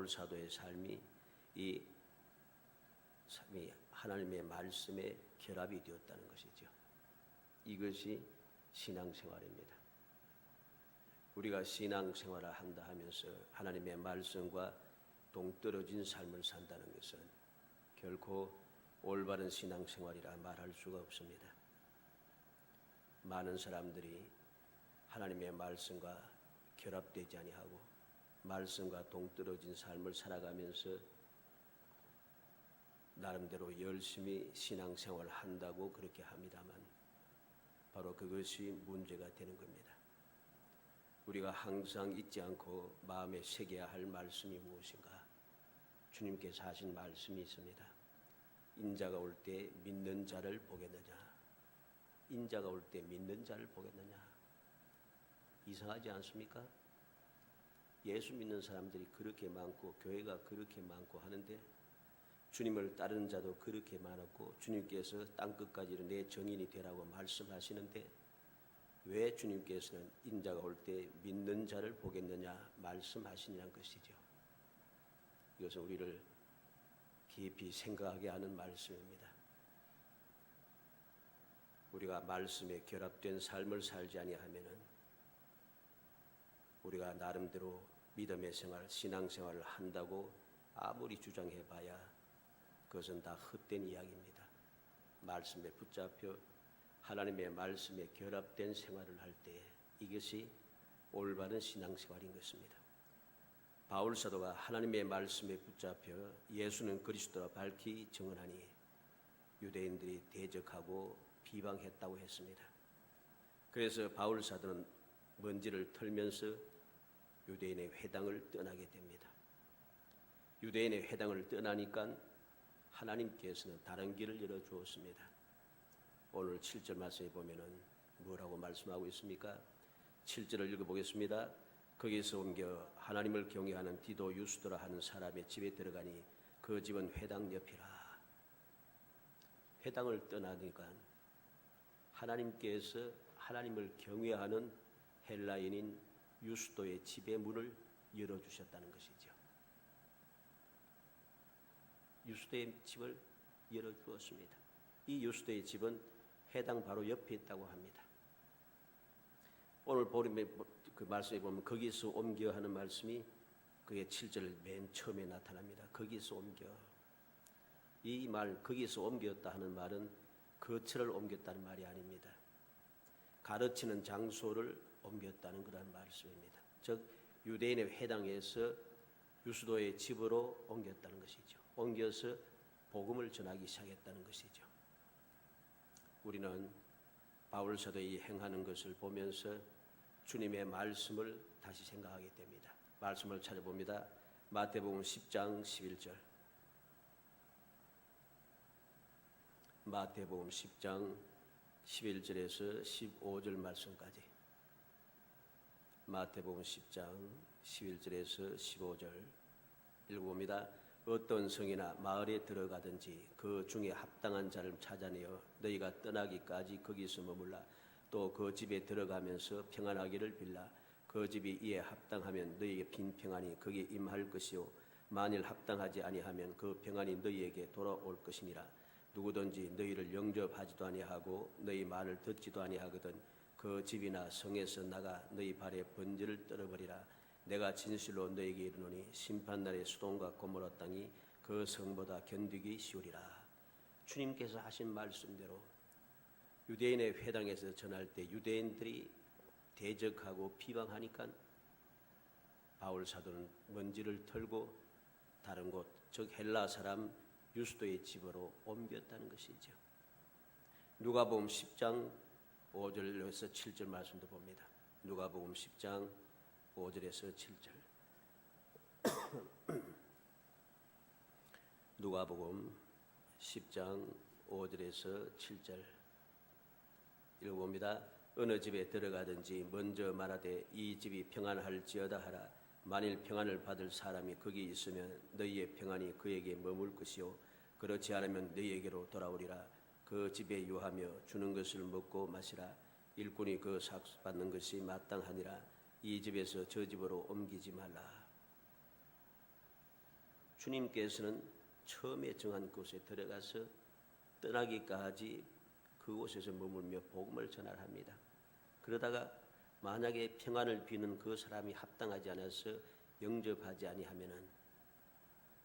바울 사도의 삶이 이 하나님의 말씀에 결합이 되었다는 것이죠. 이것이 신앙생활입니다. 우리가 신앙생활을 한다 하면서 하나님의 말씀과 동떨어진 삶을 산다는 것은 결코 올바른 신앙생활이라 말할 수가 없습니다. 많은 사람들이 하나님의 말씀과 결합되지 아니하고 말씀과 동떨어진 삶을 살아가면서 나름대로 열심히 신앙생활을 한다고 그렇게 합니다만 바로 그것이 문제가 되는 겁니다. 우리가 항상 잊지 않고 마음에 새겨야 할 말씀이 무엇인가? 주님께서 하신 말씀이 있습니다. 인자가 올 때 믿는 자를 보겠느냐? 인자가 올 때 믿는 자를 보겠느냐? 이상하지 않습니까? 예수 믿는 사람들이 그렇게 많고 교회가 그렇게 많고 하는데 주님을 따르는 자도 그렇게 많았고 주님께서 땅끝까지 내 정인이 되라고 말씀하시는데 왜 주님께서는 인자가 올 때 믿는 자를 보겠느냐 말씀하시냐는 것이죠. 이것은 우리를 깊이 생각하게 하는 말씀입니다. 우리가 말씀에 결합된 삶을 살지 아니하면은 우리가 나름대로 믿음의 생활, 신앙생활을 한다고 아무리 주장해봐야 그것은 다 헛된 이야기입니다. 말씀에 붙잡혀 하나님의 말씀에 결합된 생활을 할 때 이것이 올바른 신앙생활인 것입니다. 바울 사도가 하나님의 말씀에 붙잡혀 예수는 그리스도라 밝히 증언하니 유대인들이 대적하고 비방했다고 했습니다. 그래서 바울 사도는 먼지를 털면서 유대인의 회당을 떠나게 됩니다. 유대인의 회당을 떠나니까 하나님께서는 다른 길을 열어주었습니다. 오늘 7절 말씀에 보면은 뭐라고 말씀하고 있습니까? 7절을 읽어보겠습니다. 거기서 옮겨 하나님을 경외하는 디도 유스도라 하는 사람의 집에 들어가니 그 집은 회당 옆이라. 회당을 떠나니까 하나님께서 하나님을 경외하는 헬라인인 유스도의 집의 문을 열어주셨다는 것이죠. 유스도의 집을 열어주었습니다. 이 유스도의 집은 회당 바로 옆에 있다고 합니다. 오늘 보림의 그 말씀에 보면 거기서 옮겨 하는 말씀이 그의 7절 맨 처음에 나타납니다. 거기서 옮겨. 이 말 거기서 옮겼다 하는 말은 거처를 옮겼다는 말이 아닙니다. 가르치는 장소를 옮겼다는 그런 말씀입니다. 즉 유대인의 회당에서 유스도의 집으로 옮겼다는 것이죠. 옮겨서 복음을 전하기 시작했다는 것이죠. 우리는 바울 사도의 행하는 것을 보면서 주님의 말씀을 다시 생각하게 됩니다. 말씀을 찾아봅니다. 마태복음 10장 11절. 마태복음 10장 11절에서 15절 말씀까지. 마태복음 10장 11절에서 15절 읽어봅니다. 어떤 성이나 마을에 들어가든지 그 중에 합당한 자를 찾아내어 너희가 떠나기까지 거기서 머물라. 또 그 집에 들어가면서 평안하기를 빌라. 그 집이 이에 합당하면 너희에게 빈 평안이 거기에 임할 것이요 만일 합당하지 아니하면 그 평안이 너희에게 돌아올 것이니라. 누구든지 너희를 영접하지도 아니하고 너희 말을 듣지도 아니하거든 그 집이나 성에서 나가 너희 발에 번제를 떨어버리라. 내가 진실로 너희에게 이르노니 심판날에 소돔과 고모라 땅이 그 성보다 견디기 쉬우리라. 주님께서 하신 말씀대로 유대인의 회당에서 전할 때 유대인들이 대적하고 비방하니까 바울 사도는 먼지를 털고 다른 곳, 즉 헬라 사람 유스도의 집으로 옮겼다는 것이죠. 누가복음 10장 5절에서 7절 말씀도 봅니다. 누가복음 10장 5절에서 7절. 누가복음 10장 5절에서 7절 읽어봅니다. 어느 집에 들어가든지 먼저 말하되 이 집이 평안할지어다 하라. 만일 평안을 받을 사람이 거기 있으면 너희의 평안이 그에게 머물 것이요 그렇지 않으면 너희에게로 돌아오리라. 그 집에 유하며 주는 것을 먹고 마시라. 일꾼이 그 삭 받는 것이 마땅하니라. 이 집에서 저 집으로 옮기지 말라. 주님께서는 처음에 정한 곳에 들어가서 떠나기까지 그곳에서 머물며 복음을 전하합니다. 그러다가 만약에 평안을 비는 그 사람이 합당하지 않아서 영접하지 아니하면은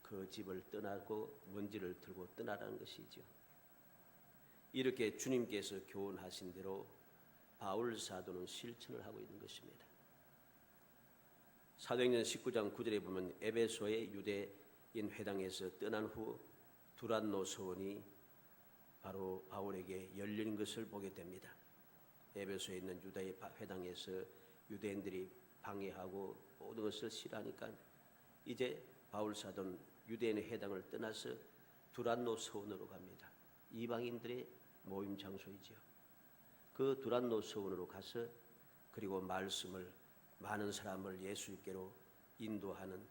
그 집을 떠나고 먼지를 들고 떠나라는 것이죠. 이렇게 주님께서 교훈하신 대로 바울 사도는 실천을 하고 있는 것입니다. 사도행전 19장 9절에 보면 에베소의 유대인 회당에서 떠난 후 두란노 서원이 바로 바울에게 열린 것을 보게 됩니다. 에베소에 있는 유다의 회당에서 유대인들이 방해하고 모든 것을 싫어하니까 이제 바울 사도는 유대인의 회당을 떠나서 두란노 서원으로 갑니다. 이방인들의 모임 장소이지요. 그 두란노 서원으로 가서 그리고 말씀을 많은 사람을 예수께로 인도하는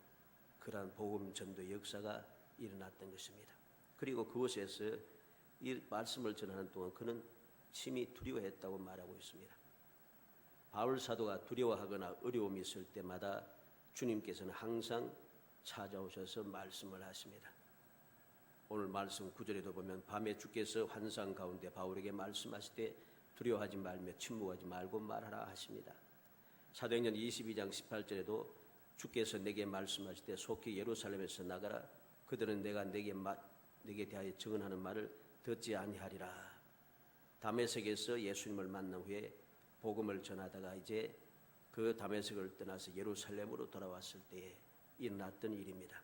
그러한 복음 전도 역사가 일어났던 것입니다. 그리고 그곳에서 이 말씀을 전하는 동안 그는 심히 두려워했다고 말하고 있습니다. 바울 사도가 두려워하거나 어려움이 있을 때마다 주님께서는 항상 찾아오셔서 말씀을 하십니다. 오늘 말씀 9절에도 보면 밤에 주께서 환상 가운데 바울에게 말씀하시되 두려워하지 말며 침묵하지 말고 말하라 하십니다. 사도행전 22장 18절에도 주께서 내게 말씀하시되 속히 예루살렘에서 나가라. 그들은 내가 내게 대하여 증언하는 말을 듣지 아니하리라. 다메섹에서 예수님을 만난 후에 복음을 전하다가 이제 그 다메섹을 떠나서 예루살렘으로 돌아왔을 때에 일어났던 일입니다.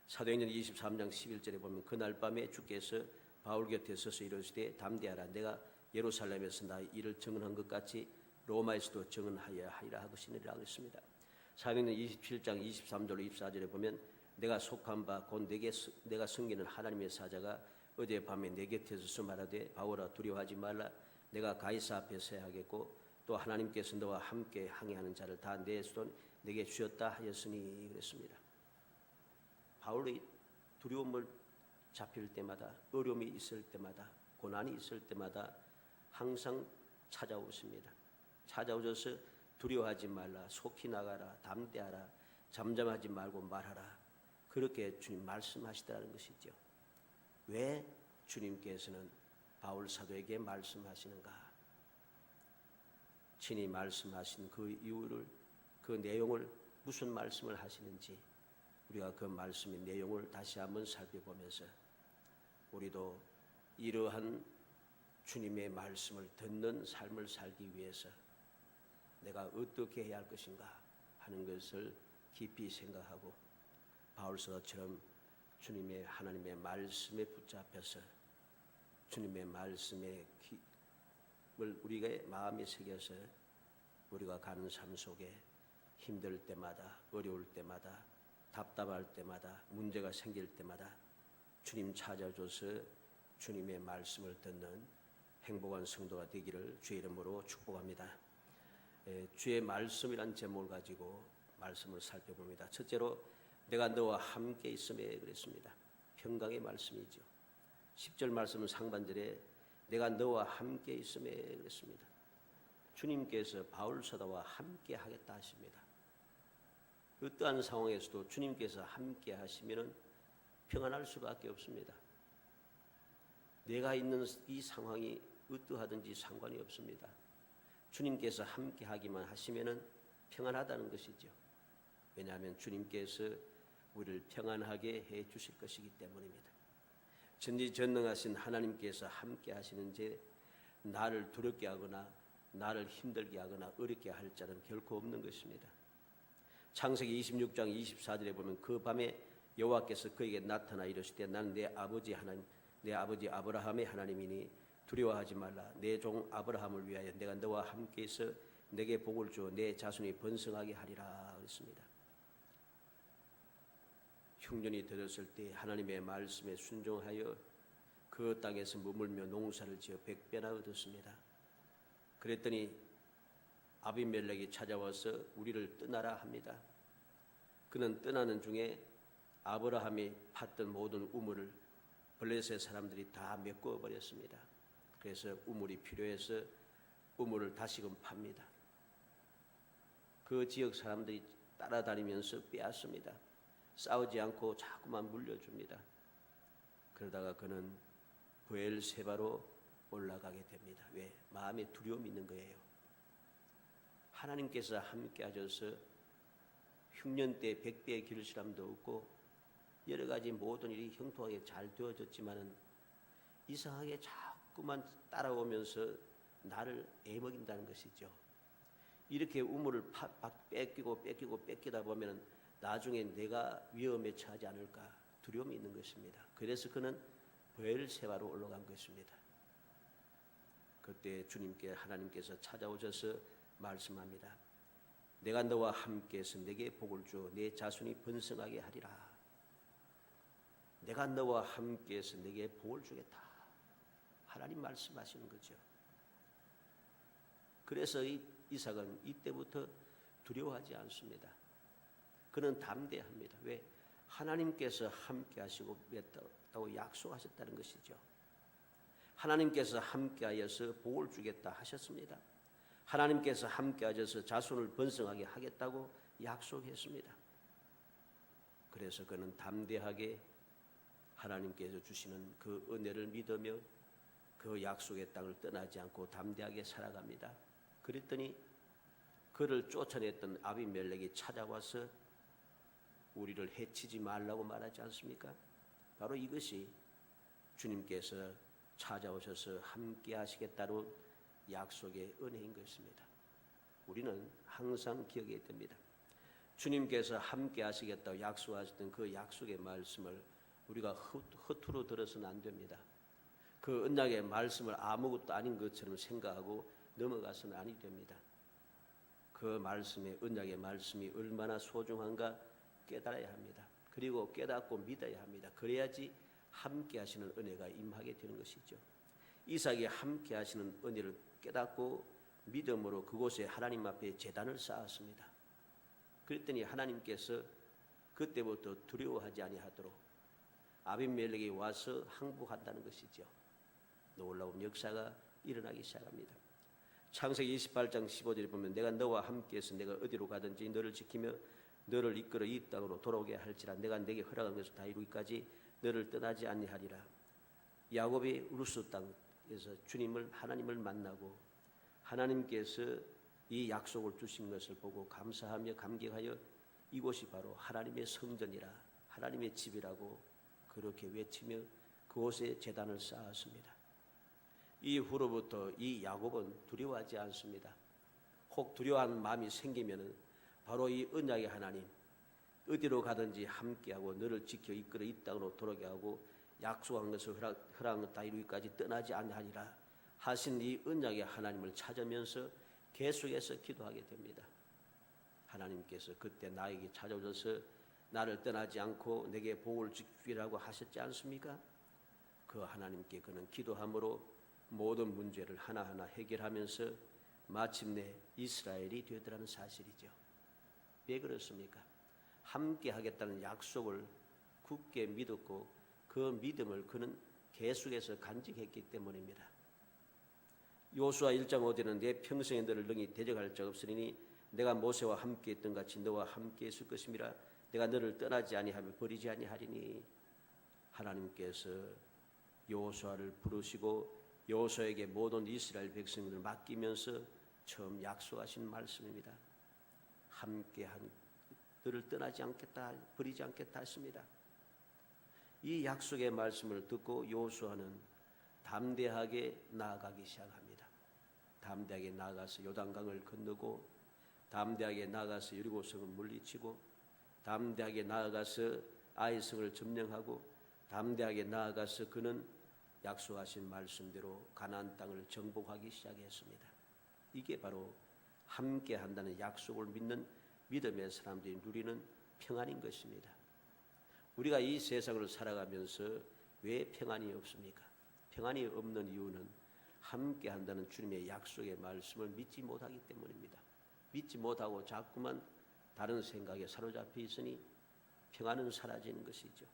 사도행전 23장 11절에 보면 그날 밤에 주께서 바울 곁에 서서 이르시되 담대하라. 내가 예루살렘에서 나의 일을 증언한 것 같이 로마에서도 증언하여야 하리라 하시니라 했습니다. 사도행전 27장 23절로 24절에 보면 내가 속한 바 곧 내가 섬기는 하나님의 사자가 어젯밤에 내 곁에 서서 말하되 바울아 두려워하지 말라. 내가 가이사 앞에 서야 하겠고 또 하나님께서 너와 함께 항해하는 자를 다 내 손 내게 주셨다 하였으니 그랬습니다. 바울의 두려움을 잡힐 때마다 어려움이 있을 때마다 고난이 있을 때마다 항상 찾아오십니다. 찾아오셔서 두려워하지 말라. 속히 나가라. 담대하라. 잠잠하지 말고 말하라. 그렇게 주님 말씀하시더라는 것이죠. 왜 주님께서는 바울 사도에게 말씀하시는가? 친히 말씀하신 그 이유를 그 내용을 무슨 말씀을 하시는지 우리가 그 말씀의 내용을 다시 한번 살펴보면서 우리도 이러한 주님의 말씀을 듣는 삶을 살기 위해서 내가 어떻게 해야 할 것인가 하는 것을 깊이 생각하고 바울사도처럼 주님의 하나님의 말씀에 붙잡혀서 주님의 말씀의 을 우리가 마음에 새겨서 우리가 가는 삶 속에 힘들 때마다 어려울 때마다 답답할 때마다 문제가 생길 때마다 주님 찾아줘서 주님의 말씀을 듣는 행복한 성도가 되기를 주의 이름으로 축복합니다. 주의 말씀이란 제목을 가지고 말씀을 살펴봅니다. 첫째로 내가 너와 함께 있음에 그랬습니다. 평강의 말씀이죠. 10절 말씀은 상반절에 내가 너와 함께 있음에 그랬습니다. 주님께서 바울 사도와 함께 하겠다 하십니다. 어떠한 상황에서도 주님께서 함께 하시면 평안할 수밖에 없습니다. 내가 있는 이 상황이 어떠하든지 상관이 없습니다. 주님께서 함께 하기만 하시면 평안하다는 것이죠. 왜냐하면 주님께서 우리를 평안하게 해 주실 것이기 때문입니다. 전지전능하신 하나님께서 함께 하시는지 나를 두렵게 하거나 나를 힘들게 하거나 어렵게 할 자는 결코 없는 것입니다. 창세기 26장 24절에 보면 그 밤에 여호와께서 그에게 나타나 이르시되 나는 내 아버지 하나님 내 아버지 아브라함의 하나님이니 두려워하지 말라. 내 종 아브라함을 위하여 내가 너와 함께 있어 내게 복을 주어 내 자손이 번성하게 하리라 그랬습니다. 흉년이 들었을 때 하나님의 말씀에 순종하여 그 땅에서 머물며 농사를 지어 100배나 얻었습니다. 그랬더니 아비멜렉이 찾아와서 우리를 떠나라 합니다. 그는 떠나는 중에 아브라함이 팠던 모든 우물을 블레셋 사람들이 다 메꿔 버렸습니다. 그래서 우물이 필요해서 우물을 다시금 팝니다. 그 지역 사람들이 따라다니면서 빼앗습니다. 싸우지 않고 자꾸만 물려줍니다. 그러다가 그는 브엘세바로 올라가게 됩니다. 왜? 마음에 두려움이 있는 거예요. 하나님께서 함께 하셔서 흉년 때 100배의 기르시람도 없고 여러 가지 모든 일이 형통하게 잘 되어졌지만은 이상하게 자꾸만 따라오면서 나를 애먹인다는 것이죠. 이렇게 우물을 뺏기다 보면 나중에 내가 위험에 처하지 않을까 두려움이 있는 것입니다. 그래서 그는 브엘세바로 올라간 것입니다. 그때 하나님께서 찾아오셔서 말씀합니다. 내가 너와 함께해서 내게 복을 주어 내 자손이 번성하게 하리라. 내가 너와 함께해서 내게 복을 주겠다. 하나님 말씀하시는 거죠. 그래서 이삭은 이때부터 두려워하지 않습니다. 그는 담대합니다. 왜? 하나님께서 함께 하시고 맺다고 약속하셨다는 것이죠. 하나님께서 함께 하여서 복을 주겠다 하셨습니다. 하나님께서 함께 하셔서 자손을 번성하게 하겠다고 약속했습니다. 그래서 그는 담대하게 하나님께서 주시는 그 은혜를 믿으며 그 약속의 땅을 떠나지 않고 담대하게 살아갑니다. 그랬더니 그를 쫓아냈던 아비멜렉이 찾아와서 우리를 해치지 말라고 말하지 않습니까? 바로 이것이 주님께서 찾아오셔서 함께 하시겠다로 약속의 은혜인 것입니다. 우리는 항상 기억해야 됩니다. 주님께서 함께 하시겠다고 약속하셨던 그 약속의 말씀을 우리가 허투루 들어서는 안 됩니다. 그 언약의 말씀을 아무것도 아닌 것처럼 생각하고 넘어가서는 아니 됩니다. 그 말씀의 언약의 말씀이 얼마나 소중한가 깨달아야 합니다. 그리고 깨닫고 믿어야 합니다. 그래야지 함께 하시는 은혜가 임하게 되는 것이죠. 이삭이 함께 하시는 은혜를 깨닫고 믿음으로 그곳에 하나님 앞에 제단을 쌓았습니다. 그랬더니 하나님께서 그때부터 두려워하지 아니하도록 아비멜렉이 와서 항복한다는 것이죠. 놀라운 역사가 일어나기 시작합니다. 창세기 28장 15절에 보면 내가 너와 함께해서 내가 어디로 가든지 너를 지키며 너를 이끌어 이 땅으로 돌아오게 할지라 내가 내게 허락한 것을 다 이루기까지 너를 떠나지 아니하리라. 야곱이 우르스 땅에서 하나님을 만나고 하나님께서 이 약속을 주신 것을 보고 감사하며 감격하여 이곳이 바로 하나님의 성전이라 하나님의 집이라고 그렇게 외치며 그곳에 제단을 쌓았습니다. 이후로부터 이 야곱은 두려워하지 않습니다. 혹 두려워하는 마음이 생기면은 바로 이 언약의 하나님 어디로 가든지 함께하고 너를 지켜 이끌어 이 땅으로 돌아오게 하고 약속한 것을 허락한 것 다 이루기까지 떠나지 아니하니라 하신 이 언약의 하나님을 찾으면서 계속해서 기도하게 됩니다. 하나님께서 그때 나에게 찾아오셔서 나를 떠나지 않고 내게 복을 주기라고 하셨지 않습니까? 그 하나님께 그는 기도함으로 모든 문제를 하나하나 해결하면서 마침내 이스라엘이 되더라는 사실이죠. 왜 그렇습니까? 함께 하겠다는 약속을 굳게 믿었고 그 믿음을 그는 계속해서 간직했기 때문입니다. 요수아 1장 5절은 내 평생에 너를 능히 대적할 자 없으리니 내가 모세와 함께 했던 같이 너와 함께 있을 것임이라 내가 너를 떠나지 아니하며 버리지 아니하리니 하나님께서 요수아를 부르시고 요수아에게 모든 이스라엘 백성들을 맡기면서 처음 약속하신 말씀입니다. 함께한 너를 떠나지 않겠다 버리지 않겠다 했습니다. 이 약속의 말씀을 듣고 요수아는 담대하게 나아가기 시작합니다. 담대하게 나아가서 요단강을 건너고 담대하게 나아가서 여리고성을 물리치고 담대하게 나아가서 아이성을 점령하고 담대하게 나아가서 그는 약속하신 말씀대로 가나안 땅을 정복하기 시작했습니다. 이게 바로 함께 한다는 약속을 믿는 믿음의 사람들이 누리는 평안인 것입니다. 우리가 이 세상을 살아가면서 왜 평안이 없습니까? 평안이 없는 이유는 함께 한다는 주님의 약속의 말씀을 믿지 못하기 때문입니다. 믿지 못하고 자꾸만 다른 생각에 사로잡혀 있으니 평안은 사라지는 것이죠.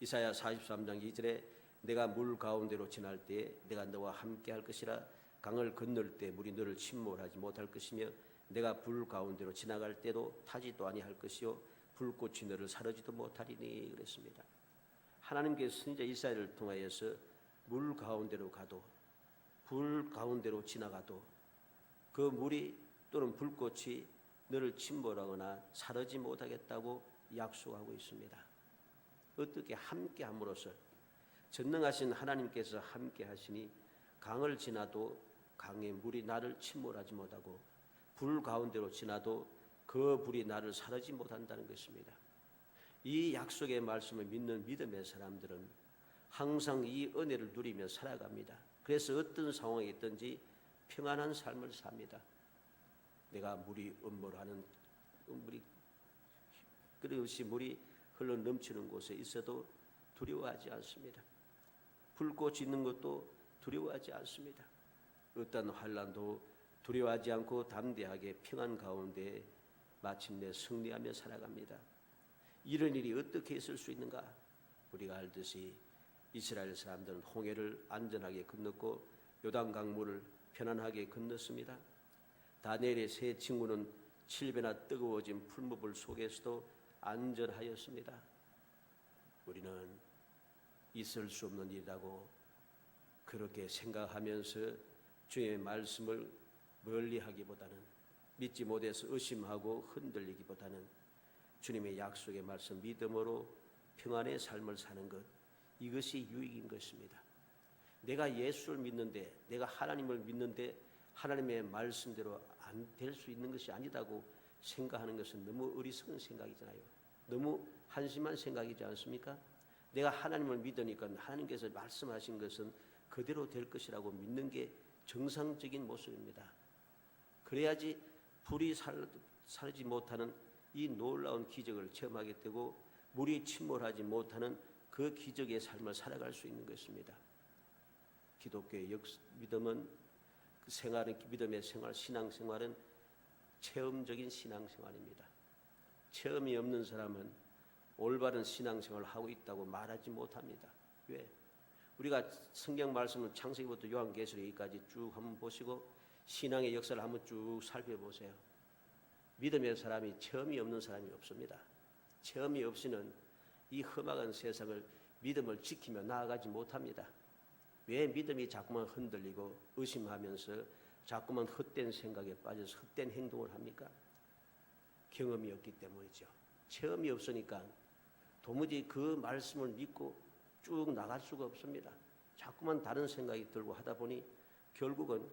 이사야 43장 2절에 내가 물 가운데로 지날 때에 내가 너와 함께 할 것이라 강을 건널 때 물이 너를 침몰하지 못할 것이며 내가 불 가운데로 지나갈 때도 타지도 아니할 것이요 불꽃이 너를 사르지도 못하리니 그랬습니다. 하나님께서 선지자 이사야를 통하여서 물 가운데로 가도 불 가운데로 지나가도 그 물이 또는 불꽃이 너를 침몰하거나 사르지 못하겠다고 약속하고 있습니다. 어떻게 함께 함으로써 전능하신 하나님께서 함께 하시니 강을 지나도 강의 물이 나를 침몰하지 못하고 불 가운데로 지나도 그 불이 나를 사르지 못한다는 것입니다. 이 약속의 말씀을 믿는 믿음의 사람들은 항상 이 은혜를 누리며 살아갑니다. 그래서 어떤 상황이 있든지 평안한 삶을 삽니다. 내가 물이 음모하는 물이 끊임없이 물이 흘러 넘치는 곳에 있어도 두려워하지 않습니다. 불꽃이 있는 것도 두려워하지 않습니다. 어떤 환난도 두려워하지 않고 담대하게 평안 가운데 마침내 승리하며 살아갑니다. 이런 일이 어떻게 있을 수 있는가? 우리가 알듯이 이스라엘 사람들은 홍해를 안전하게 건넜고 요단강물을 편안하게 건넜습니다. 다니엘의 세 친구는 7배나 뜨거워진 풀무불 속에서도 안전하였습니다. 우리는 있을 수 없는 일이라고 그렇게 생각하면서 주의 말씀을 멀리하기보다는 믿지 못해서 의심하고 흔들리기보다는 주님의 약속의 말씀 믿음으로 평안의 삶을 사는 것, 이것이 유익인 것입니다. 내가 예수를 믿는데, 내가 하나님을 믿는데 하나님의 말씀대로 안 될 수 있는 것이 아니다고 생각하는 것은 너무 어리석은 생각이잖아요. 너무 한심한 생각이지 않습니까? 내가 하나님을 믿으니까 하나님께서 말씀하신 것은 그대로 될 것이라고 믿는 게 정상적인 모습입니다. 그래야지 불이 사르지 못하는 이 놀라운 기적을 체험하게 되고 물이 침몰하지 못하는 그 기적의 삶을 살아갈 수 있는 것입니다. 기독교의 믿음은 그 생활은 믿음의 생활, 신앙생활은 체험적인 신앙생활입니다. 체험이 없는 사람은 올바른 신앙생활을 하고 있다고 말하지 못합니다. 왜? 우리가 성경 말씀을 창세기부터 요한계시록까지 쭉 한번 보시고 신앙의 역사를 한번 쭉 살펴보세요. 믿음의 사람이 체험이 없는 사람이 없습니다. 체험이 없이는 이 험악한 세상을 믿음을 지키며 나아가지 못합니다. 왜 믿음이 자꾸만 흔들리고 의심하면서 자꾸만 헛된 생각에 빠져서 헛된 행동을 합니까? 경험이 없기 때문이죠. 체험이 없으니까 도무지 그 말씀을 믿고 쭉 나갈 수가 없습니다. 자꾸만 다른 생각이 들고 하다 보니 결국은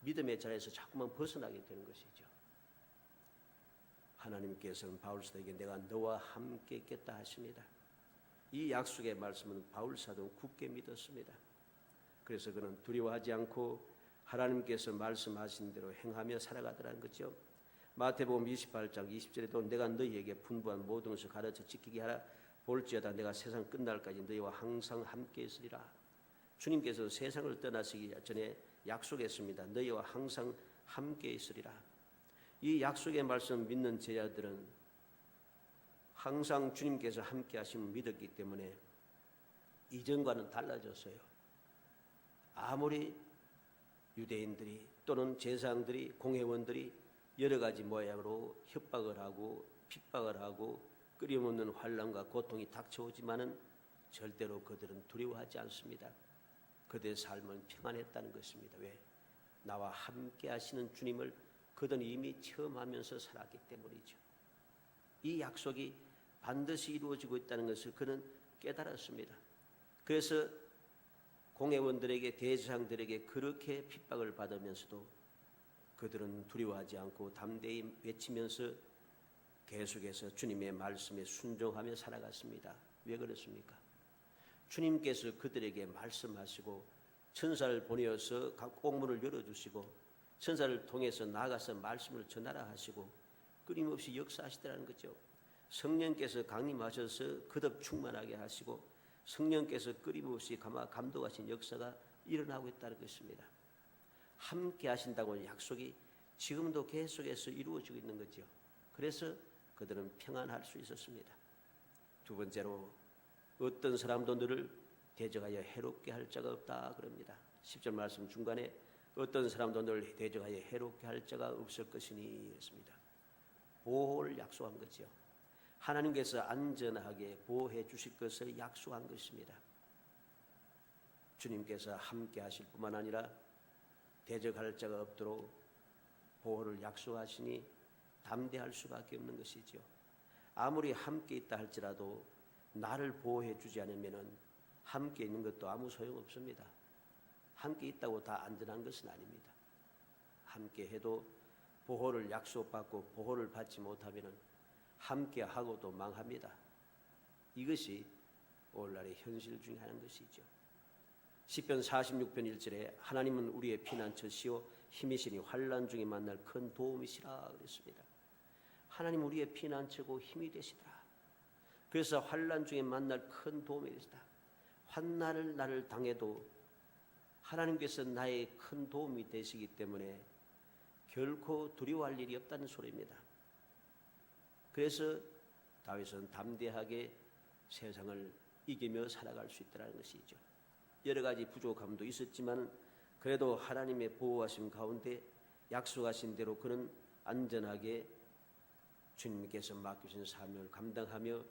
믿음의 자리에서 자꾸만 벗어나게 되는 것이죠. 하나님께서는 바울사도에게 내가 너와 함께 있겠다 하십니다. 이 약속의 말씀은 바울사도는 굳게 믿었습니다. 그래서 그는 두려워하지 않고 하나님께서 말씀하신 대로 행하며 살아가더라는 거죠. 마태복음 28장 20절에도 내가 너희에게 분부한 모든 것을 가르쳐 지키게 하라. 볼지어다 내가 세상 끝날까지 너희와 항상 함께 있으리라. 주님께서 세상을 떠나시기 전에 약속했습니다. 너희와 항상 함께 있으리라. 이 약속의 말씀 믿는 제자들은 항상 주님께서 함께 하심을 믿었기 때문에 이전과는 달라졌어요. 아무리 유대인들이 또는 제사장들이 공회원들이 여러 가지 모양으로 협박을 하고 핍박을 하고 끊임없는 환난과 고통이 닥쳐오지만은 절대로 그들은 두려워하지 않습니다. 그들의 삶은 평안했다는 것입니다. 왜? 나와 함께 하시는 주님을 그들은 이미 체험하면서 살았기 때문이죠. 이 약속이 반드시 이루어지고 있다는 것을 그는 깨달았습니다. 그래서 공회원들에게 대제사장들에게 그렇게 핍박을 받으면서도 그들은 두려워하지 않고 담대히 외치면서 계속해서 주님의 말씀에 순종하며 살아갔습니다. 왜 그렇습니까? 주님께서 그들에게 말씀하시고 천사를 보내어서 각 옥문을 열어주시고 천사를 통해서 나가서 말씀을 전하라 하시고 끊임없이 역사하시더라는 거죠. 성령께서 강림하셔서 거듭 충만하게 하시고 성령께서 끊임없이 감독하신 역사가 일어나고 있다는 것입니다. 함께 하신다고 약속이 지금도 계속해서 이루어지고 있는 거죠. 그래서 그들은 평안할 수 있었습니다. 두 번째로 어떤 사람도 너를 대적하여 해롭게 할 자가 없다 그럽니다. 10절 말씀 중간에 어떤 사람도 너를 대적하여 해롭게 할 자가 없을 것이니 그랬습니다. 보호를 약속한 거죠. 하나님께서 안전하게 보호해 주실 것을 약속한 것입니다. 주님께서 함께 하실 뿐만 아니라 대적할 자가 없도록 보호를 약속하시니 담대할 수밖에 없는 것이죠. 아무리 함께 있다 할지라도 나를 보호해 주지 않으면 함께 있는 것도 아무 소용없습니다. 함께 있다고 다 안전한 것은 아닙니다. 함께 해도 보호를 약속받고 보호를 받지 못하면 함께 하고도 망합니다. 이것이 오늘날의 현실 중에 하나인 것이죠. 시편 46편 1절에 하나님은 우리의 피난처시요 힘이시니 환난 중에 만날 큰 도움이시라 그랬습니다. 하나님 우리의 피난처고 힘이 되시더라. 그래서 환난 중에 만날 큰 도움이 되시다. 환난을 나를 당해도 하나님께서 나의 큰 도움이 되시기 때문에 결코 두려워할 일이 없다는 소리입니다. 그래서 다윗은 담대하게 세상을 이기며 살아갈 수 있다는 것이죠. 여러 가지 부족함도 있었지만 그래도 하나님의 보호하심 가운데 약속하신 대로 그는 안전하게 주님께서 맡기신 사명을 감당하며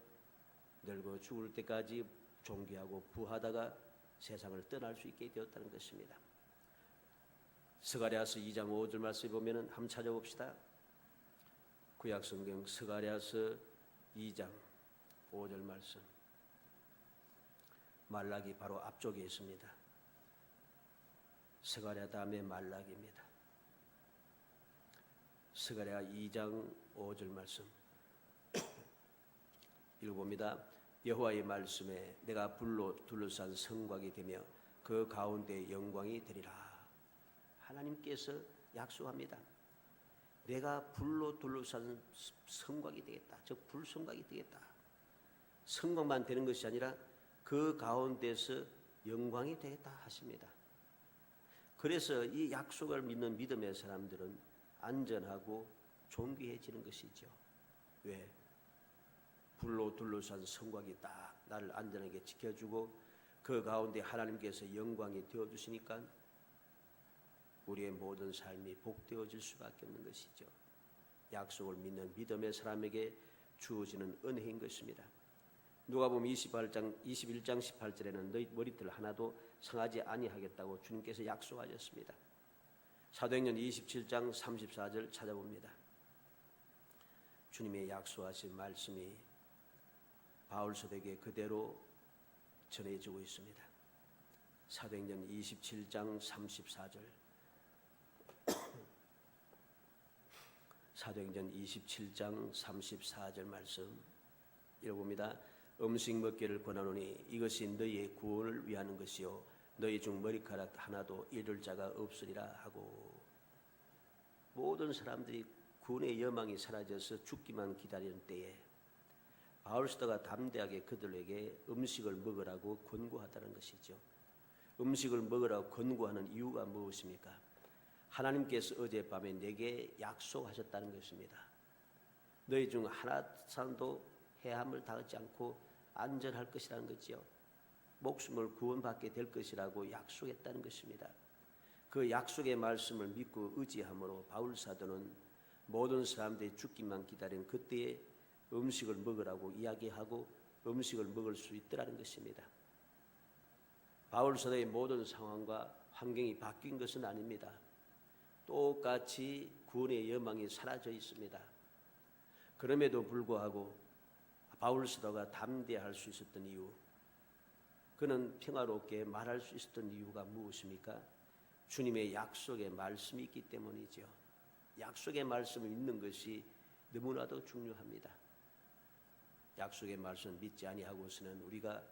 늙어 죽을 때까지 존귀하고 부하다가 세상을 떠날 수 있게 되었다는 것입니다. 스가랴서 2장 5절 말씀에 보면은 한번 찾아봅시다. 구약성경 스가랴서 2장 5절 말씀. 말라기 바로 앞쪽에 있습니다. 스가랴 다음에 말라기입니다. 스가랴 2장 5절 말씀 읽어봅니다. 여호와의 말씀에 내가 불로 둘러싼 성곽이 되며 그 가운데 영광이 되리라. 하나님께서 약속합니다. 내가 불로 둘러싼 성곽이 되겠다. 즉 불성곽이 되겠다. 성곽만 되는 것이 아니라 그 가운데서 영광이 되겠다 하십니다. 그래서 이 약속을 믿는 믿음의 사람들은 안전하고 존귀해지는 것이죠. 왜? 불로 둘러싼 성곽이 딱 나를 안전하게 지켜주고 그 가운데 하나님께서 영광이 되어주시니까 우리의 모든 삶이 복되어질 수밖에 없는 것이죠. 약속을 믿는 믿음의 사람에게 주어지는 은혜인 것입니다. 누가복음 21장 18절에는 너희 머리털 하나도 상하지 아니하겠다고 주님께서 약속하셨습니다. 사도행전 27장 34절 찾아봅니다. 주님의 약속하신 말씀이 바울서에게 그대로 전해지고 있습니다. 사도행전 27장 34절 사도행전 27장 34절 말씀 읽어봅니다. 음식 먹기를 권하노니 이것이 너희의 구원을 위하는 것이요 너희 중 머리카락 하나도 잃을 자가 없으리라 하고. 모든 사람들이 구원의 여망이 사라져서 죽기만 기다리는 때에 바울스도가 담대하게 그들에게 음식을 먹으라고 권고하다는 것이죠. 음식을 먹으라고 권고하는 이유가 무엇입니까? 하나님께서 어젯밤에 내게 약속하셨다는 것입니다. 너희 중 하나 사람도 해함을 당하지 않고 안전할 것이라는 거지요. 목숨을 구원받게 될 것이라고 약속했다는 것입니다. 그 약속의 말씀을 믿고 의지함으로 바울 사도는 모든 사람들이 죽기만 기다린 그때에 음식을 먹으라고 이야기하고 음식을 먹을 수 있더라는 것입니다. 바울 사도의 모든 상황과 환경이 바뀐 것은 아닙니다. 똑같이 구원의 여망이 사라져 있습니다. 그럼에도 불구하고 바울 사도가 담대할 수 있었던 이유, 그는 평화롭게 말할 수 있었던 이유가 무엇입니까? 주님의 약속의 말씀이 있기 때문이죠. 약속의 말씀을 믿는 것이 너무나도 중요합니다. 약속의 말씀을 믿지 아니하고서는 우리가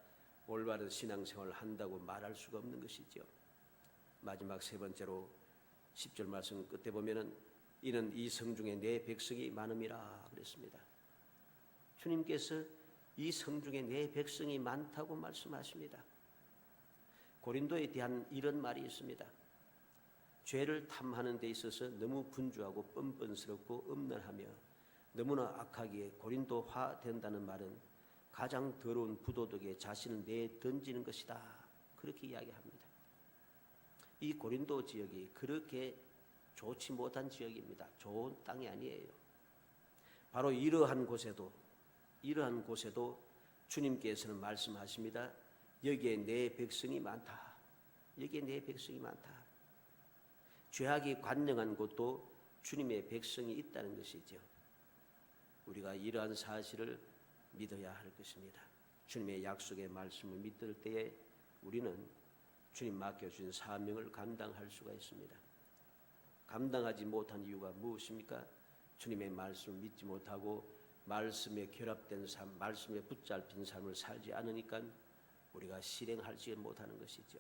올바른 신앙생활을 한다고 말할 수가 없는 것이죠. 마지막 세 번째로 10절 말씀 끝에 보면은 이는 이 성 중에 내 백성이 많음이라 그랬습니다. 주님께서 이 성 중에 내 백성이 많다고 말씀하십니다. 고린도에 대한 이런 말이 있습니다. 죄를 탐하는 데 있어서 너무 분주하고 뻔뻔스럽고 음란하며 너무나 악하기에 고린도화 된다는 말은 가장 더러운 부도덕에 자신을 내던지는 것이다. 그렇게 이야기합니다. 이 고린도 지역이 그렇게 좋지 못한 지역입니다. 좋은 땅이 아니에요. 바로 이러한 곳에도 이러한 곳에도 주님께서는 말씀하십니다. 여기에 내 백성이 많다. 여기에 내 백성이 많다. 죄악이 관영한 곳도 주님의 백성이 있다는 것이죠. 우리가 이러한 사실을 믿어야 할 것입니다. 주님의 약속의 말씀을 믿을 때에 우리는 주님 맡겨주신 사명을 감당할 수가 있습니다. 감당하지 못한 이유가 무엇입니까? 주님의 말씀을 믿지 못하고 말씀에 결합된 삶, 말씀에 붙잡힌 삶을 살지 않으니까 우리가 실행하지 못하는 것이죠.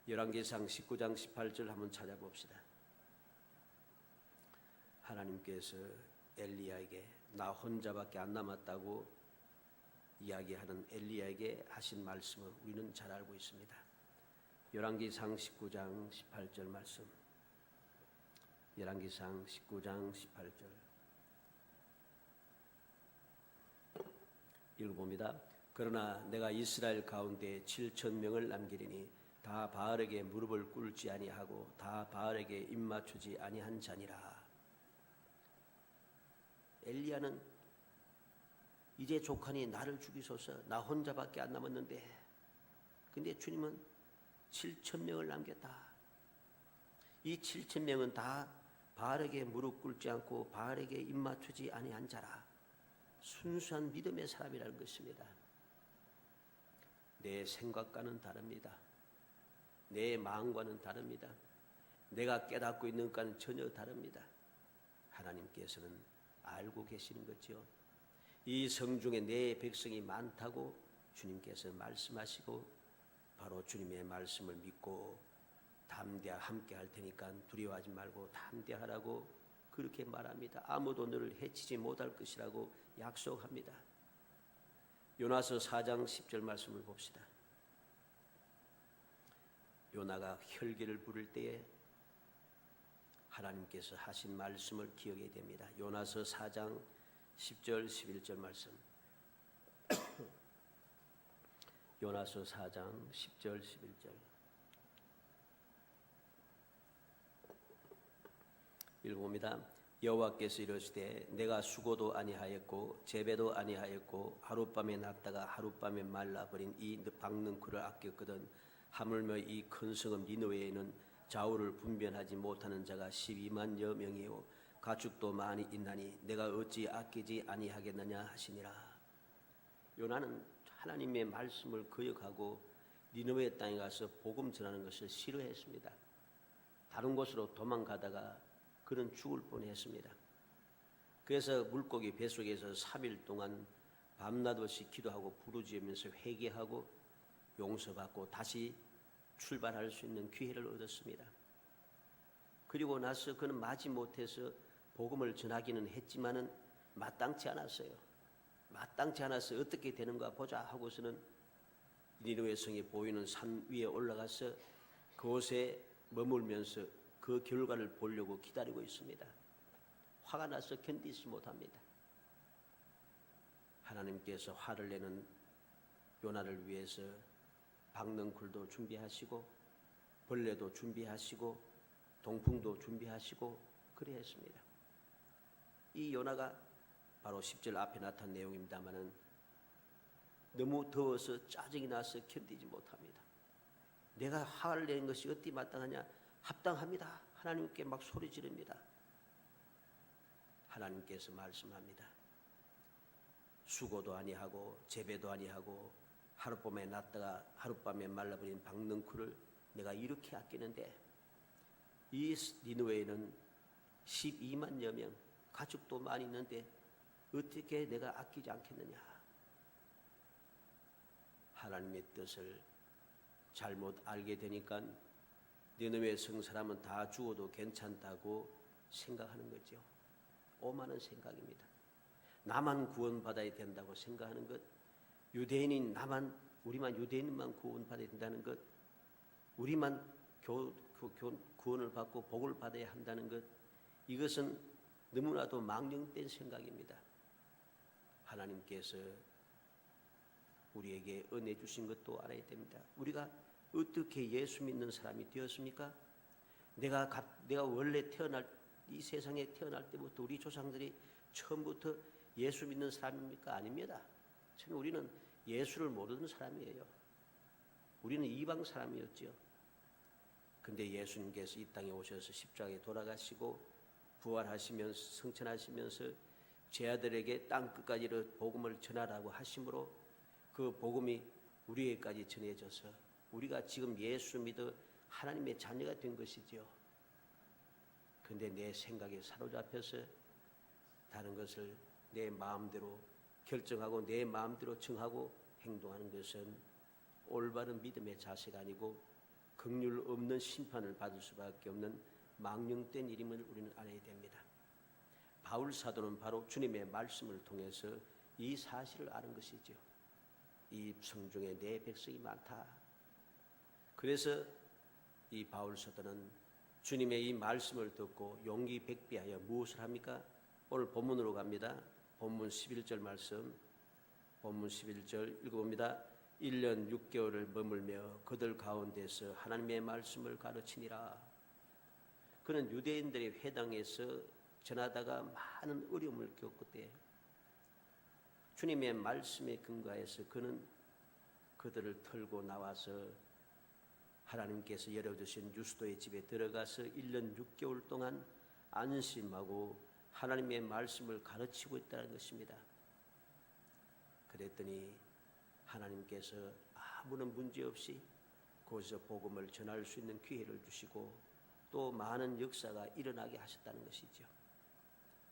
열왕기상 19장 18절 한번 찾아봅시다. 하나님께서 엘리야에게 나 혼자밖에 안 남았다고 이야기하는 엘리야에게 하신 말씀을 우리는 잘 알고 있습니다. 열왕기상 19장 18절 말씀. 열왕기상 19장 18절 읽어봅니다. 그러나 내가 이스라엘 가운데 7,000명을 남기리니 다 바알에게 무릎을 꿇지 아니하고 다 바알에게 입맞추지 아니한 자니라. 엘리야는 이제 족하니 나를 죽이소서, 나 혼자밖에 안 남았는데, 근데 주님은 7,000명을 남겼다. 이 7,000명은 다 바알에게 무릎 꿇지 않고 바알에게 입맞추지 아니한 자라. 순수한 믿음의 사람이라는 것입니다. 내 생각과는 다릅니다. 내 마음과는 다릅니다. 내가 깨닫고 있는 것과는 전혀 다릅니다. 하나님께서는 알고 계시는 거죠. 이 성중에 내 백성이 많다고 주님께서 말씀하시고 바로 주님의 말씀을 믿고 담대하 함께 할 테니까 두려워하지 말고 담대하라고 그렇게 말합니다. 아무도 너를 해치지 못할 것이라고 약속합니다. 요나서 4장 10절 말씀을 봅시다. 요나가 혈기를 부릴 때에 하나님께서 하신 말씀을 기억해야 됩니다. 요나서 4장 10절 11절 말씀. 요나서 4장 10절 11절 읽어봅니다. 여호와께서 이르시되 내가 수고도 아니하였고 재배도 아니하였고 하룻밤에 났다가 하룻밤에 말라버린 이 박능쿨을 아꼈거든. 하물며 이 큰 성읍 니느웨에는 좌우를 분별하지 못하는 자가 12만여 명이요 가축도 많이 있나니 내가 어찌 아끼지 아니하겠느냐 하시니라. 요나는 하나님의 말씀을 거역하고 니느웨 땅에 가서 복음 전하는 것을 싫어했습니다. 다른 곳으로 도망가다가 그는 죽을 뻔했습니다. 그래서 물고기 뱃속에서 3일 동안 밤낮 없이 기도하고 부르짖으면서 회개하고 용서받고 다시 출발할 수 있는 기회를 얻었습니다. 그리고 나서 그는 마지못해서 복음을 전하기는 했지만은 마땅치 않았어요. 마땅치 않아서 어떻게 되는가 보자 하고서는 니느웨 성이 보이는 산 위에 올라가서 그곳에 머물면서 그 결과를 보려고 기다리고 있습니다. 화가 나서 견디지 못합니다. 하나님께서 화를 내는 요나를 위해서 박능쿨도 준비하시고 벌레도 준비하시고 동풍도 준비하시고 그래 했습니다. 이 요나가 바로 10절 앞에 나타난 내용입니다마는 너무 더워서 짜증이 나서 견디지 못합니다. 내가 화를 내는 것이 어찌 마땅하냐? 합당합니다. 하나님께 막 소리 지릅니다. 하나님께서 말씀합니다. 수고도 아니하고 재배도 아니하고 하룻밤에 났다가 하룻밤에 말라버린 박능쿨을 내가 이렇게 아끼는데 이 니느웨에는 12만여 명 가축도 많이 있는데 어떻게 내가 아끼지 않겠느냐. 하나님의 뜻을 잘못 알게 되니까 니느웨 성 사람은 다 죽어도 괜찮다고 생각하는 거죠. 오만한 생각입니다. 나만 구원받아야 된다고 생각하는 것, 유대인인 나만 우리만 유대인만 구원받아야 된다는 것, 우리만 구원을 받고 복을 받아야 한다는 것, 이것은 너무나도 망령된 생각입니다. 하나님께서 우리에게 은혜 주신 것도 알아야 됩니다. 우리가 어떻게 예수 믿는 사람이 되었습니까? 내가 원래 태어날 이 세상에 태어날 때부터 우리 조상들이 처음부터 예수 믿는 사람입니까? 아닙니다. 처음에 우리는 예수를 모르는 사람이에요. 우리는 이방 사람이었죠. 근데 예수님께서 이 땅에 오셔서 십자가에 돌아가시고 부활하시면서 승천하시면서 죄아들에게 땅 끝까지 복음을 전하라고 하심으로 그 복음이 우리에게까지 전해져서 우리가 지금 예수 믿어 하나님의 자녀가 된 것이죠. 근데 내 생각에 사로잡혀서 다른 것을 내 마음대로 결정하고 내 마음대로 정하고 행동하는 것은 올바른 믿음의 자세가 아니고 긍휼 없는 심판을 받을 수밖에 없는 망령된 일임을 우리는 알아야 됩니다. 바울 사도는 바로 주님의 말씀을 통해서 이 사실을 아는 것이죠. 이 성중에 내 백성이 많다. 그래서 이 바울 사도는 주님의 이 말씀을 듣고 용기 백비하여 무엇을 합니까? 오늘 본문으로 갑니다. 본문 11절 말씀, 본문 11절 읽어봅니다. 1년 6개월을 머물며 그들 가운데서 하나님의 말씀을 가르치니라. 그는 유대인들의 회당에서 전하다가 많은 어려움을 겪었대. 주님의 말씀에 근거해서 그는 그들을 털고 나와서 하나님께서 열어주신 유스도의 집에 들어가서 1년 6개월 동안 안심하고 하나님의 말씀을 가르치고 있다는 것입니다. 그랬더니 하나님께서 아무런 문제 없이 거기서 복음을 전할 수 있는 기회를 주시고 또 많은 역사가 일어나게 하셨다는 것이죠.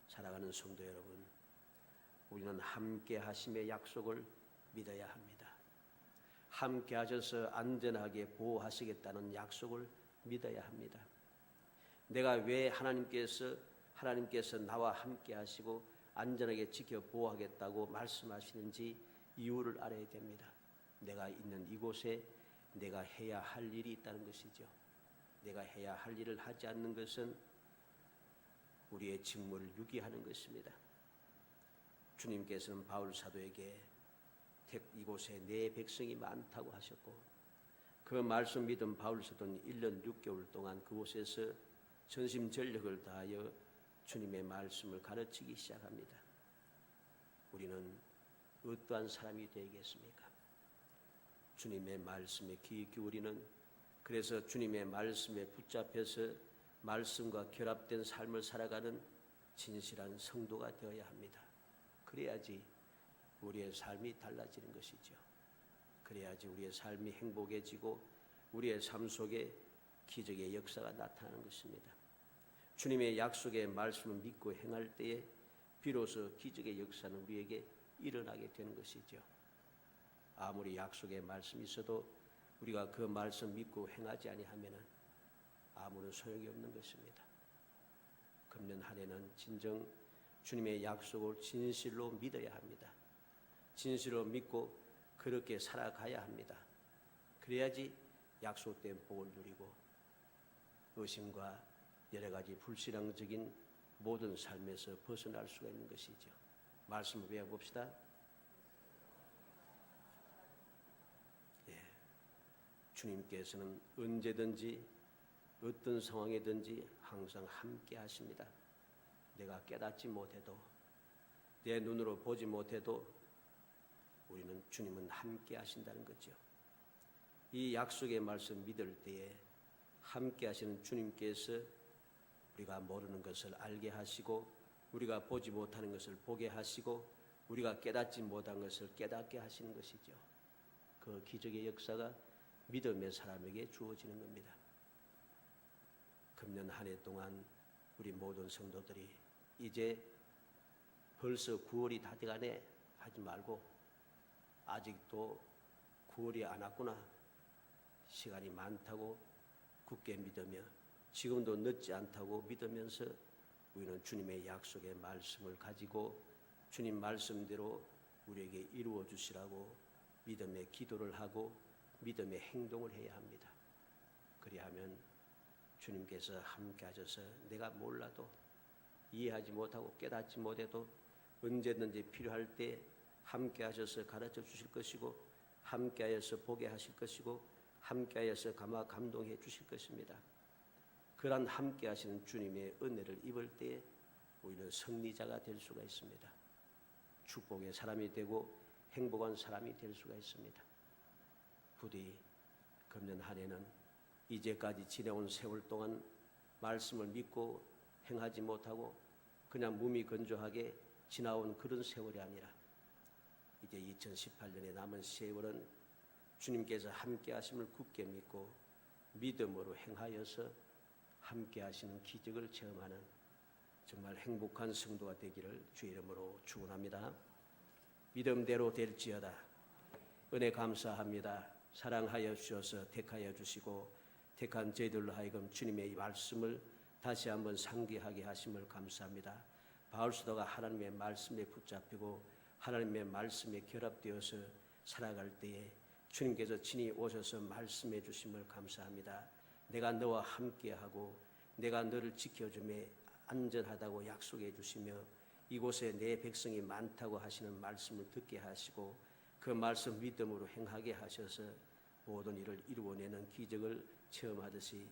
사랑하는 성도 여러분, 우리는 함께 하심의 약속을 믿어야 합니다. 함께 하셔서 안전하게 보호하시겠다는 약속을 믿어야 합니다. 내가 왜 하나님께서 나와 함께 하시고 안전하게 지켜 보호하겠다고 말씀하시는지 이유를 알아야 됩니다. 내가 있는 이곳에 내가 해야 할 일이 있다는 것이죠. 내가 해야 할 일을 하지 않는 것은 우리의 직무를 유기하는 것입니다. 주님께서는 바울 사도에게 이곳에 내 백성이 많다고 하셨고 그 말씀 믿은 바울 사도는 1년 6개월 동안 그곳에서 전심전력을 다하여 주님의 말씀을 가르치기 시작합니다. 우리는 어떠한 사람이 되겠습니까? 주님의 말씀에 귀 기울이는, 그래서 주님의 말씀에 붙잡혀서 말씀과 결합된 삶을 살아가는 진실한 성도가 되어야 합니다. 그래야지 우리의 삶이 달라지는 것이죠. 그래야지 우리의 삶이 행복해지고 우리의 삶 속에 기적의 역사가 나타나는 것입니다. 주님의 약속의 말씀을 믿고 행할 때에 비로소 기적의 역사는 우리에게 일어나게 되는 것이죠. 아무리 약속의 말씀이 있어도 우리가 그 말씀 믿고 행하지 아니하면은 아무런 소용이 없는 것입니다. 금년 한 해는 진정 주님의 약속을 진실로 믿어야 합니다. 진실로 믿고 그렇게 살아가야 합니다. 그래야지 약속된 복을 누리고 의심과 여러 가지 불신앙적인 모든 삶에서 벗어날 수가 있는 것이죠. 말씀을 외워봅시다. 주님께서는 언제든지 어떤 상황이든지 항상 함께 하십니다. 내가 깨닫지 못해도 내 눈으로 보지 못해도 우리는 주님은 함께 하신다는 거죠. 이 약속의 말씀 믿을 때에 함께 하시는 주님께서 우리가 모르는 것을 알게 하시고 우리가 보지 못하는 것을 보게 하시고 우리가 깨닫지 못한 것을 깨닫게 하시는 것이죠. 그 기적의 역사가 믿음의 사람에게 주어지는 겁니다. 금년 한 해 동안 우리 모든 성도들이 이제 벌써 9월이 다 돼가네 하지 말고 아직도 9월이 안 왔구나, 시간이 많다고 굳게 믿으며 지금도 늦지 않다고 믿으면서 우리는 주님의 약속의 말씀을 가지고 주님 말씀대로 우리에게 이루어 주시라고 믿음의 기도를 하고 믿음의 행동을 해야 합니다. 그리하면 주님께서 함께 하셔서 내가 몰라도 이해하지 못하고 깨닫지 못해도 언제든지 필요할 때 함께 하셔서 가르쳐 주실 것이고 함께 하여서 보게 하실 것이고 함께 하여서 감동해 주실 것입니다. 그러한 함께 하시는 주님의 은혜를 입을 때에 우리는 승리자가 될 수가 있습니다. 축복의 사람이 되고 행복한 사람이 될 수가 있습니다. 부디 금년 한 해는 이제까지 지내온 세월 동안 말씀을 믿고 행하지 못하고 그냥 무미건조하게 지나온 그런 세월이 아니라 이제 2018년에 남은 세월은 주님께서 함께 하심을 굳게 믿고 믿음으로 행하여서 함께 하시는 기적을 체험하는 정말 행복한 성도가 되기를 주의 이름으로 축원합니다. 믿음대로 될지어다. 은혜 감사합니다. 사랑하여 주셔서 택하여 주시고 택한 저희들로 하여금 주님의 이 말씀을 다시 한번 상기하게 하심을 감사합니다. 바울사도가 하나님의 말씀에 붙잡히고 하나님의 말씀에 결합되어서 살아갈 때에 주님께서 친히 오셔서 말씀해 주심을 감사합니다. 내가 너와 함께하고 내가 너를 지켜주며 안전하다고 약속해 주시며 이곳에 내 백성이 많다고 하시는 말씀을 듣게 하시고 그 말씀 믿음으로 행하게 하셔서 모든 일을 이루어내는 기적을 체험하듯이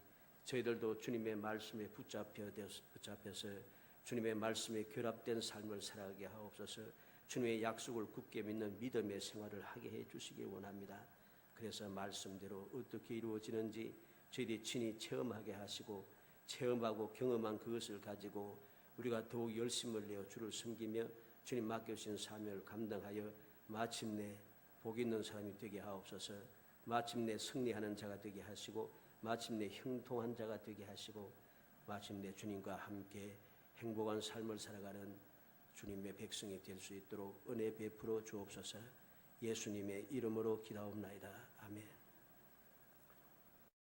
저희들도 주님의 말씀에 붙잡혀서 주님의 말씀에 결합된 삶을 살아가게 하옵소서. 주님의 약속을 굳게 믿는 믿음의 생활을 하게 해 주시기 원합니다. 그래서 말씀대로 어떻게 이루어지는지 저희들이 친히 체험하게 하시고 체험하고 경험한 그것을 가지고 우리가 더욱 열심을 내어 주를 섬기며 주님 맡겨주신 사명을 감당하여 마침내 복 있는 사람이 되게 하옵소서. 마침내 승리하는 자가 되게 하시고 마침내 형통한 자가 되게 하시고 마침내 주님과 함께 행복한 삶을 살아가는 주님의 백성이 될 수 있도록 은혜 베풀어 주옵소서. 예수님의 이름으로 기도하옵나이다. 아멘.